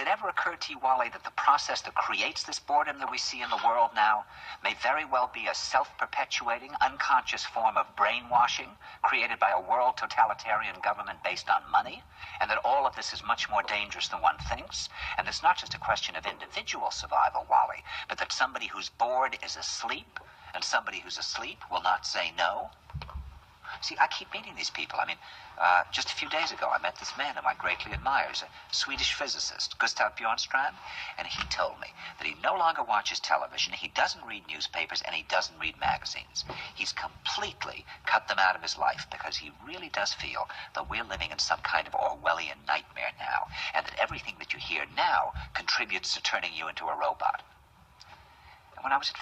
it ever occurred to you, Wally, that the process that creates this boredom that we see in the world now may very well be a self-perpetuating, unconscious form of brainwashing created by a world totalitarian government based on money, and that all of this is much more dangerous than one thinks, and it's not just a question of individual survival, Wally, but that somebody who's bored is asleep, and somebody who's asleep will not say no? See, I keep meeting these people. I mean, just a few days ago, I met this man whom I greatly admire. He's a Swedish physicist, Gustav Bjornstrand, and he told me that he no longer watches television, he doesn't read newspapers, and he doesn't read magazines. He's completely cut them out of his life because he really does feel that we're living in some kind of Orwellian nightmare now, and that everything that you hear now contributes to turning you into a robot. And when I was at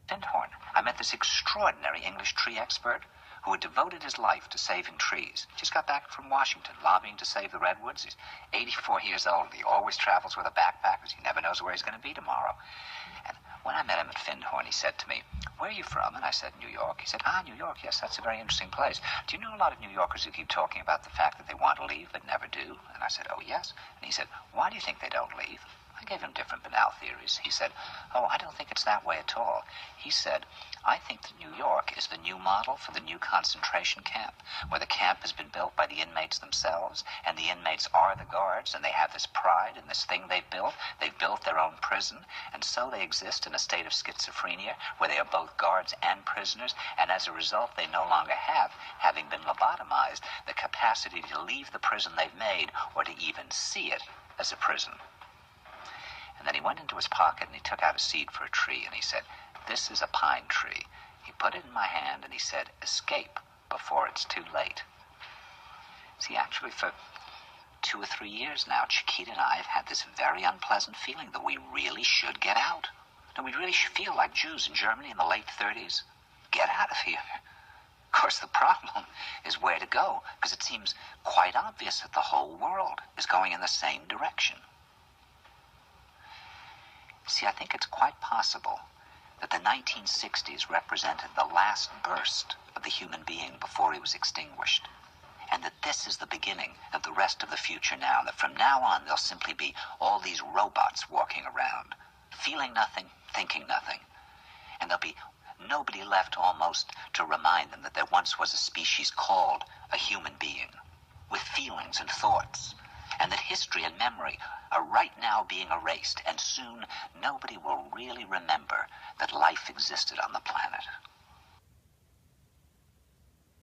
Findhorn, I met this extraordinary English tree expert who had devoted his life to saving trees. He just got back from Washington, lobbying to save the redwoods. He's 84 years old. He always travels with a backpack because he never knows where he's going to be tomorrow. And when I met him at Findhorn, he said to me, "Where are you from?" And I said, "New York." He said, "New York, yes, that's a very interesting place. Do you know a lot of New Yorkers who keep talking about the fact that they want to leave but never do?" And I said, "Oh, yes." And he said, "Why do you think they don't leave?" I gave him different banal theories. He said, "Oh, I don't think it's that way at all." He said, "I think that New York is the new model for the new concentration camp, where the camp has been built by the inmates themselves, and the inmates are the guards, and they have this pride in this thing they've built. They've built their own prison, and so they exist in a state of schizophrenia, where they are both guards and prisoners, and as a result, they no longer have, having been lobotomized, the capacity to leave the prison they've made, or to even see it as a prison." And then he went into his pocket and he took out a seed for a tree and he said, "This is a pine tree." He put it in my hand and he said, "Escape before it's too late." See, actually for 2 or 3 years now, Chiquita and I have had this very unpleasant feeling that we really should get out. And we really should feel like Jews in Germany in the late 30s. Get out of here. Of course, the problem is where to go, because it seems quite obvious that the whole world is going in the same direction. See, I think it's quite possible that the 1960s represented the last burst of the human being before he was extinguished, and that this is the beginning of the rest of the future now, and that from now on there'll simply be all these robots walking around, feeling nothing, thinking nothing, and there'll be nobody left almost to remind them that there once was a species called a human being, with feelings and thoughts, and that history and memory are right now being erased, and soon nobody will really remember that life existed on the planet.